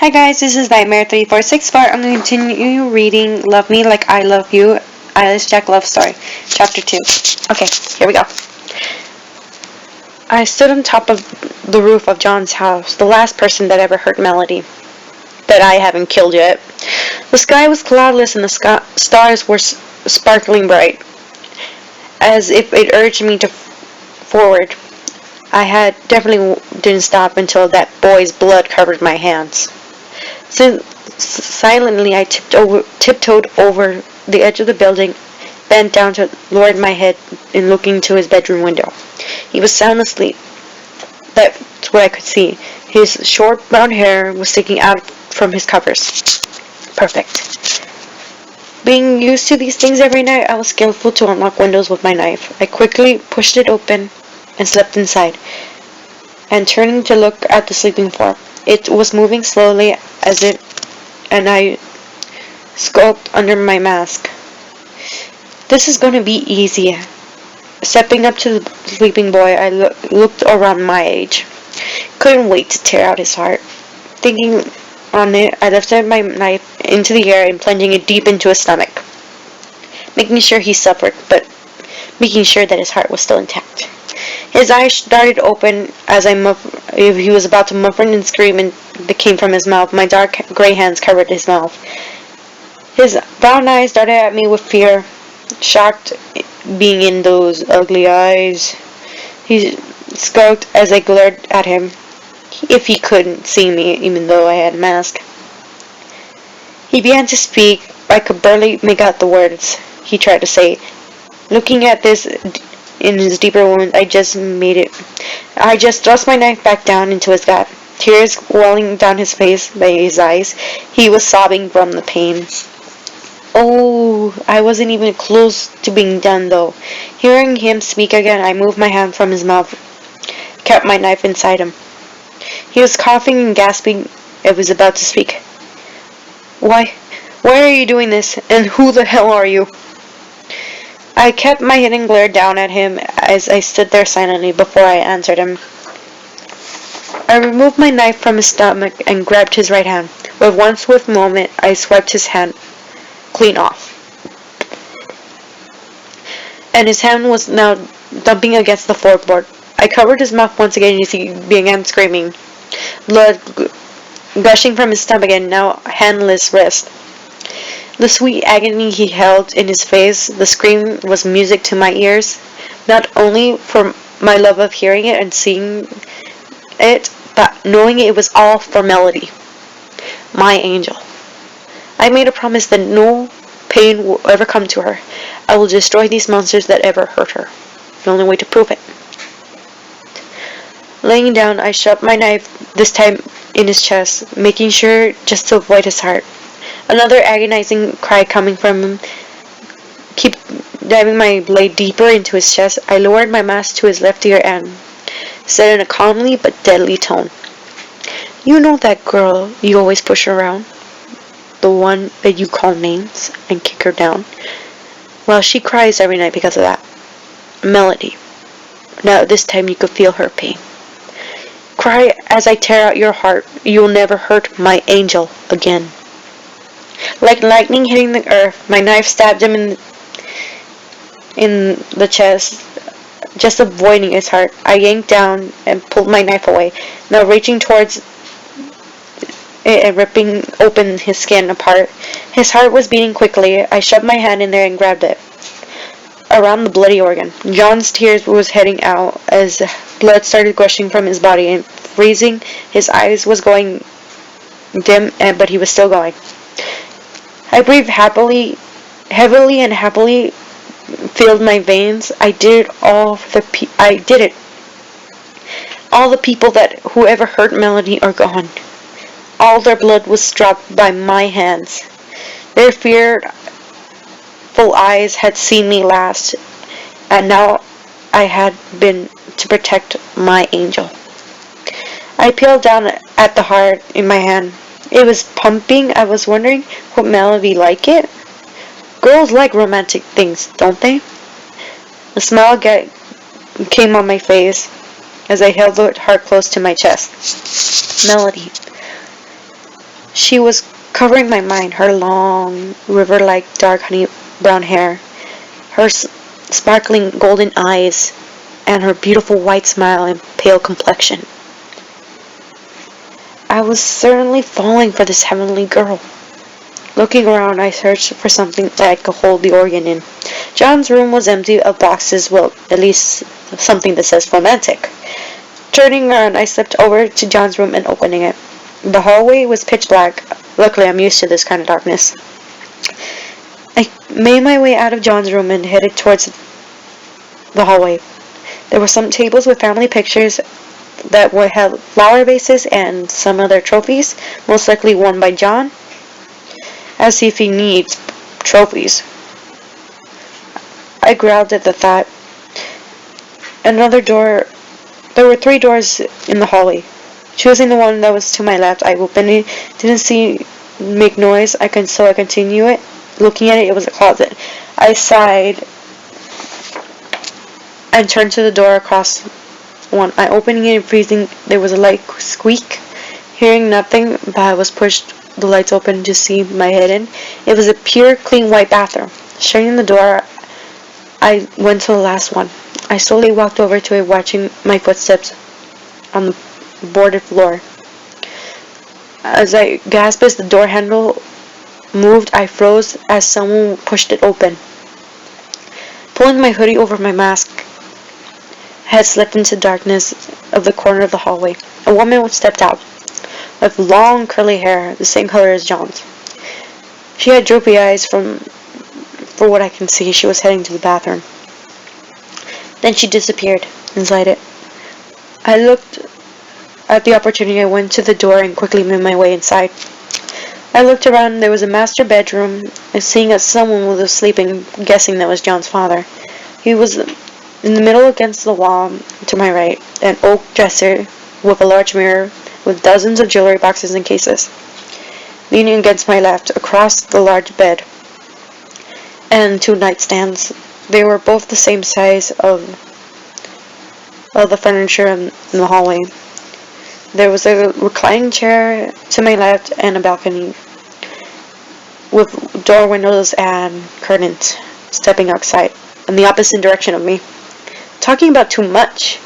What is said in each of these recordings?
Hi guys, this is Nightmare 3464. I'm going to continue reading Love Me Like I Love You, Eilish Jack Love Story, Chapter 2. Okay, here we go. I stood on top of the roof of John's house, the last person that ever heard Melody. That I haven't killed yet. The sky was cloudless and the stars were sparkling bright, as if it urged me to forward. I had definitely didn't stop until that boy's blood covered my hands. Silently, I tiptoed over the edge of the building, bent down to lower my head and looking to his bedroom window. He was sound asleep. That's what I could see. His short brown hair was sticking out from his covers. Perfect. Being used to these things every night, I was skillful to unlock windows with my knife. I quickly pushed it open and slept inside, and turning to look at the sleeping form. It was moving slowly and I skulked under my mask. This is going to be easy. Stepping up to the sleeping boy, I looked around my age. Couldn't wait to tear out his heart. Thinking on it, I lifted my knife into the air and plunging it deep into his stomach, making sure he suffered, but making sure that his heart was still intact. His eyes darted open as if he was about to muffle and scream that came from his mouth. My dark gray hands covered his mouth. His brown eyes darted at me with fear, shocked being in those ugly eyes. He skulked as I glared at him, if he couldn't see me, even though I had a mask. He began to speak. I could barely make out the words he tried to say. Looking at this in his deeper wound, I just thrust my knife back down into his gut. Tears welling down his face by his eyes. He was sobbing from the pain. Oh, I wasn't even close to being done though. Hearing him speak again, I moved my hand from his mouth, kept my knife inside him. He was coughing and gasping. I was about to speak. Why are you doing this? And who the hell are you? I kept my head and glared down at him as I stood there silently before I answered him. I removed my knife from his stomach and grabbed his right hand. With one swift movement, I swept his hand clean off. And his hand was now dumping against the floorboard. I covered his mouth once again as he began screaming. Blood gushing from his stomach and now handless wrist. The sweet agony he held in his face, the scream was music to my ears, not only for my love of hearing it and seeing it, but knowing it was all for Melody, my angel. I made a promise that no pain will ever come to her. I will destroy these monsters that ever hurt her. The only way to prove it. Laying down, I shoved my knife, this time in his chest, making sure just to avoid his heart. Another agonizing cry coming from him. Keep diving my blade deeper into his chest, I lowered my mask to his left ear and said in a calmly but deadly tone, You know that girl you always push around? The one that you call names and kick her down? Well, she cries every night because of that. Melody. Now this time you could feel her pain. Cry as I tear out your heart. You'll never hurt my angel again. Like lightning hitting the earth, my knife stabbed him in the chest, just avoiding his heart. I yanked down and pulled my knife away, now reaching towards it and ripping open his skin apart. His heart was beating quickly. I shoved my hand in there and grabbed it around the bloody organ. John's tears was heading out as blood started gushing from his body and freezing. His eyes was going dim, but he was still going. I breathed heavily and happily filled my veins. I did it. All the people that whoever hurt Melody are gone. All their blood was dropped by my hands. Their fearful eyes had seen me last, and now I had been to protect my angel. I peeled down at the heart in my hand. It was pumping. I was wondering, would Melody like it? Girls like romantic things, don't they? A smile came on my face as I held the heart close to my chest. Melody. She was covering my mind, her long, river-like dark honey brown hair, her sparkling golden eyes, and her beautiful white smile and pale complexion. I was certainly falling for this heavenly girl. Looking around, I searched for something that I could hold the organ in. John's room was empty of boxes, well, at least something that says romantic. Turning around, I slipped over to John's room and opening it. The hallway was pitch black. Luckily, I'm used to this kind of darkness. I made my way out of John's room and headed towards the hallway. There were some tables with family pictures that would have flower vases and some other trophies, most likely worn by John, as if he needs trophies. I growled at the thought. There were 3 doors in the hallway. Choosing the one that was to my left, I opened it. Didn't make noise. So I continued it. Looking at it, it was a closet. I sighed and turned to the door across one. I opened it and freezing. There was a light squeak. Hearing nothing, but I was pushed the lights open to see my head in. It was a pure, clean white bathroom. Shutting the door, I went to the last one. I slowly walked over to it, watching my footsteps on the boarded floor. As I gasped as the door handle moved, I froze as someone pushed it open. Pulling my hoodie over my mask, I had slipped into the darkness of the corner of the hallway. A woman stepped out, with long curly hair, the same color as John's. She had droopy eyes. For what I can see, she was heading to the bathroom. Then she disappeared inside it. I looked at the opportunity. I went to the door and quickly made my way inside. I looked around. There was a master bedroom, and seeing that someone was sleeping, guessing that was John's father. He was in the middle against the wall to my right, an oak dresser with a large mirror with dozens of jewelry boxes and cases. Leaning against my left, across the large bed, and 2 nightstands. They were both the same size of the furniture in the hallway. There was a reclining chair to my left and a balcony with door windows and curtains stepping outside in the opposite direction of me. Talking about too much.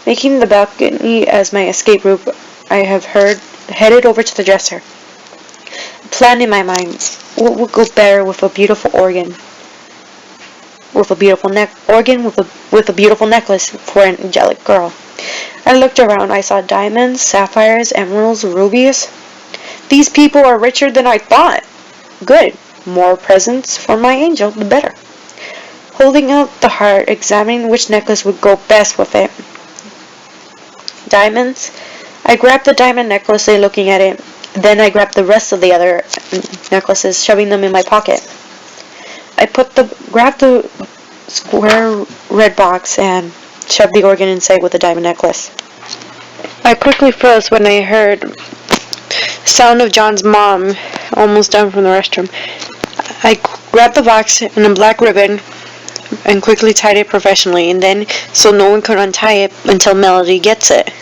Making the balcony as my escape route, I have headed over to the dresser. A plan in my mind. What would go better with a beautiful organ? With a beautiful necklace for an angelic girl. I looked around. I saw diamonds, sapphires, emeralds, rubies. These people are richer than I thought. Good. More presents for my angel, the better. Holding out the heart, examining which necklace would go best with it. Diamonds. I grabbed the diamond necklace, looking at it. Then I grabbed the rest of the other necklaces, shoving them in my pocket. I grabbed the square red box and shoved the organ inside with the diamond necklace. I quickly froze when I heard the sound of John's mom almost done from the restroom. I grabbed the box and a black ribbon and quickly tied it professionally, and then so no one could untie it until Melody gets it.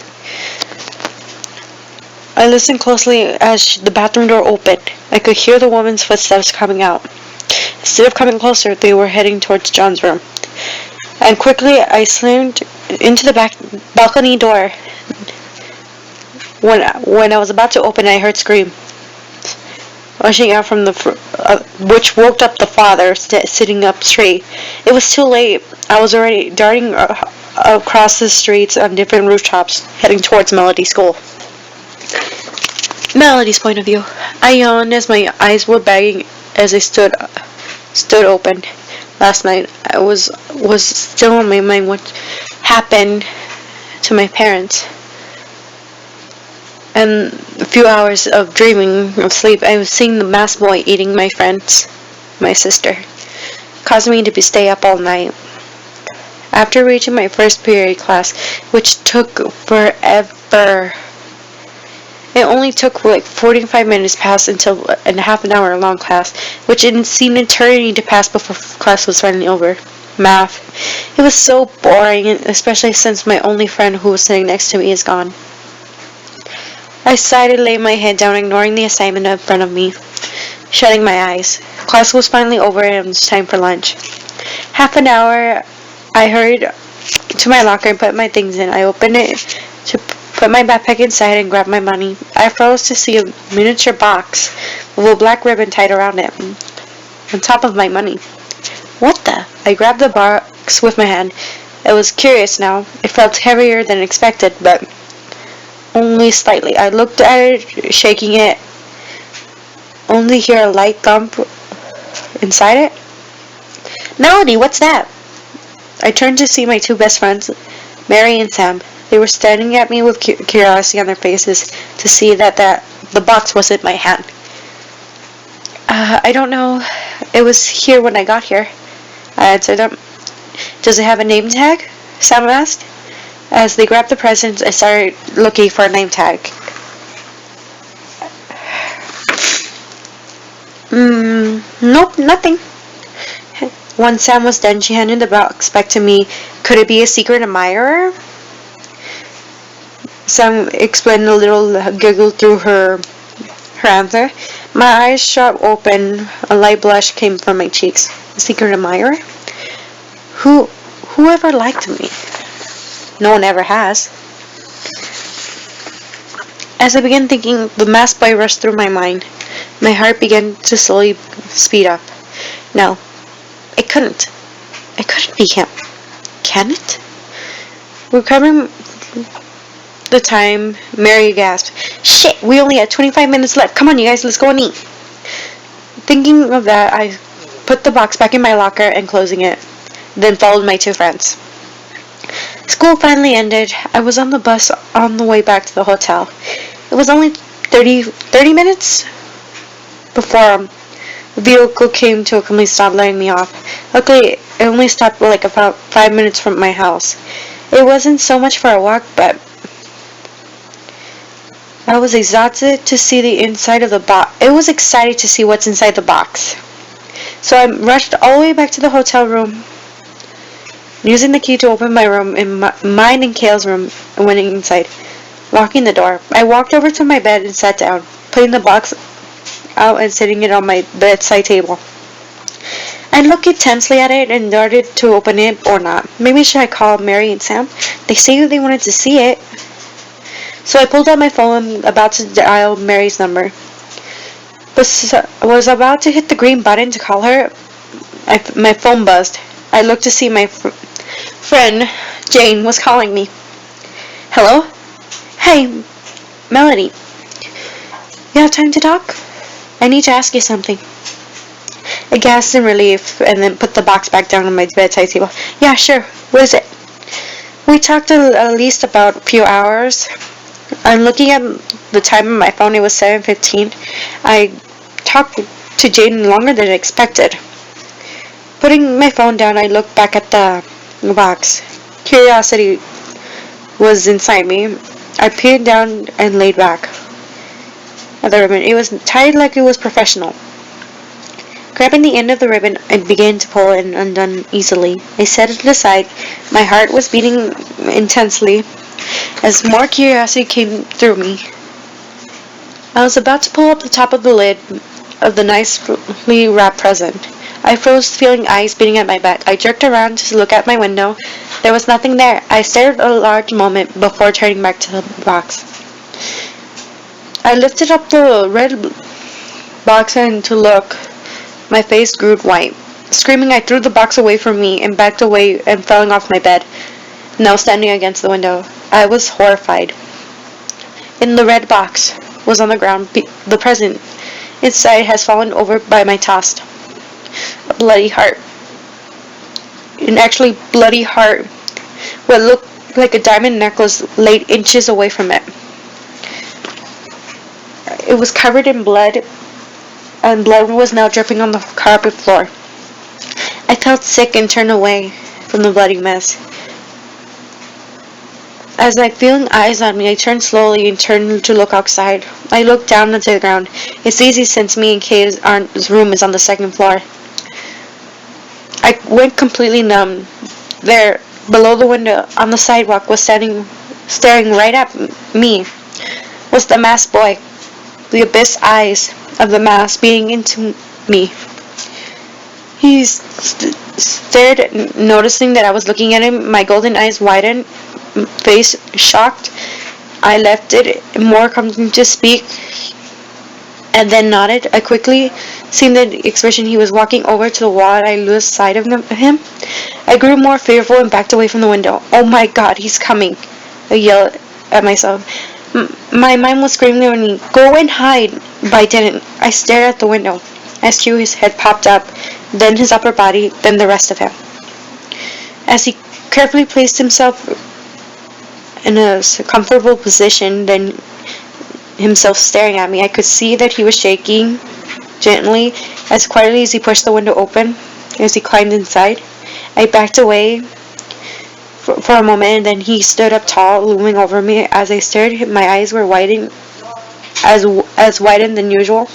I listened closely as the bathroom door opened. I could hear the woman's footsteps coming out. Instead of coming closer, they were heading towards John's room. And quickly, I slammed into the balcony door. When I was about to open, I heard scream, rushing out from which woke up the father, sitting up straight. It was too late. I was already darting across the streets on different rooftops, heading towards Melody's school. Melody's point of view. I yawned as my eyes were bagging as I stood open. Last night, I was still on my mind what happened to my parents. And a few hours of dreaming of sleep, I was seeing the masked boy eating my friends, my sister, causing me to stay up all night. After reaching my first period class, which took forever, it only took like 45 minutes pass until a half an hour long class, which it seemed an eternity to pass before class was finally over. Math. It was so boring, especially since my only friend who was sitting next to me is gone. I sighed and laid my head down, ignoring the assignment in front of me, shutting my eyes. Class was finally over and it was time for lunch. Half an hour, I hurried to my locker and put my things in. I opened it to put my backpack inside and grab my money. I froze to see a miniature box with a black ribbon tied around it, on top of my money. What the? I grabbed the box with my hand. It was curious now. It felt heavier than expected, but only slightly. I looked at it, shaking it, only hear a light thump inside it. Melody, what's that? I turned to see my two best friends, Mary and Sam. They were staring at me with curiosity on their faces to see that the box was in my hand. I don't know. It was here when I got here. I answered them. Does it have a name tag? Sam asked. As they grabbed the presents, I started looking for a name tag. Nope, nothing. When Sam was done, she handed the box back to me. Could it be a secret admirer? Sam explained, a little giggle through her answer. My eyes shot open. A light blush came from my cheeks. A secret admirer? Who ever liked me? No one ever has. As I began thinking, the masked boy rushed through my mind. My heart began to slowly speed up. No, it couldn't. It couldn't be him. Can it? Recovering the time, Mary gasped, "Shit, we only have 25 minutes left. Come on, you guys, let's go and eat." Thinking of that, I put the box back in my locker and closing it, then followed my two friends. School finally ended. I was on the bus on the way back to the hotel. It was only 30 minutes before the vehicle came to a complete stop, letting me off. Luckily, it only stopped like about 5 minutes from my house. It wasn't so much for a walk, but I was excited to see the inside of the box. It was excited to see what's inside the box. So I rushed all the way back to the hotel room, using the key to open my room and mine and Kale's room, and went inside, locking the door. I walked over to my bed and sat down, putting the box out and sitting it on my bedside table. I looked intensely at it and started to open it or not. Maybe should I call Mary and Sam? They say they wanted to see it. So I pulled out my phone, about to dial Mary's number. Was about to hit the green button to call her. My phone buzzed. I looked to see my friend Jane was calling me. Hello? Hey, Melody. You have time to talk? I need to ask you something. I gasped in relief and then put the box back down on my bedside table. Yeah, sure. What is it? We talked at least about a few hours. I'm looking at the time on my phone. It was 7:15. I talked to Jane longer than expected. Putting my phone down, I looked back at the box. Curiosity was inside me. I peered down and laid back at the ribbon. It was tied like it was professional. Grabbing the end of the ribbon, I began to pull and undone easily. I set it aside. My heart was beating intensely as more curiosity came through me. I was about to pull up the top of the lid of the nicely wrapped present. I froze, feeling eyes beating at my back. I jerked around to look at my window. There was nothing there. I stared a large moment before turning back to the box. I lifted up the red box and to look. My face grew white. Screaming, I threw the box away from me and backed away and fell off my bed, now standing against the window. I was horrified. In the red box was on the ground, the present. Inside has fallen over by my toss. A bloody heart. An actually bloody heart. What looked like a diamond necklace laid inches away from it. It was covered in blood, and blood was now dripping on the carpet floor. I felt sick and turned away from the bloody mess. As I feeling eyes on me, I turned slowly and turned to look outside. I looked down onto the ground. It's easy since me and Kay's room is on the second floor. I went completely numb. There, below the window, on the sidewalk, was staring right at me. was the masked boy, the abyss eyes of the mask beating into me. He stared, noticing that I was looking at him. My golden eyes widened, face shocked. I left it, more coming to speak, and then nodded. I quickly seen the expression. He was walking over to the wall, and I lost sight of him. I grew more fearful and backed away from the window. Oh my God, he's coming! I yelled at myself. My mind was screaming at me, go and hide! But I didn't. I stared at the window. As his head popped up, then his upper body, then the rest of him. As he carefully placed himself in a comfortable position, then himself staring at me, I could see that he was shaking gently, as quietly as he pushed the window open, as he climbed inside. I backed away for a moment, and then he stood up tall, looming over me. As I stared, my eyes were widened, as widened than usual.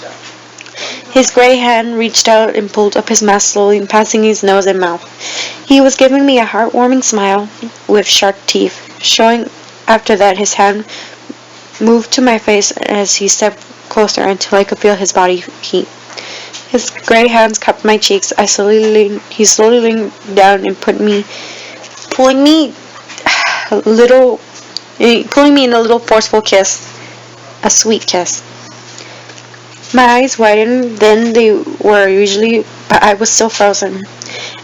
His gray hand reached out and pulled up his mask slowly, passing his nose and mouth. He was giving me a heartwarming smile with sharp teeth, showing after that his hand moved to my face as he stepped closer until I could feel his body heat. His gray hands cupped my cheeks. He slowly leaned down and pulling me in a little forceful kiss, a sweet kiss. My eyes widened than they were usually, but I was still frozen.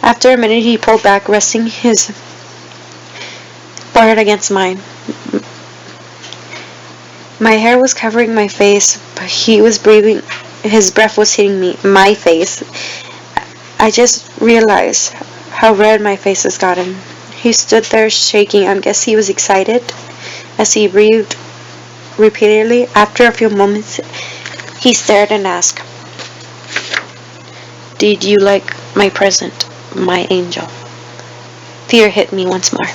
After a minute, he pulled back, resting his forehead against mine. My hair was covering my face, but he was breathing. His breath was hitting my face. I just realized how red my face has gotten. He stood there shaking. I guess he was excited as he breathed repeatedly. After a few moments, he stared and asked, "Did you like my present, my angel?" Fear hit me once more.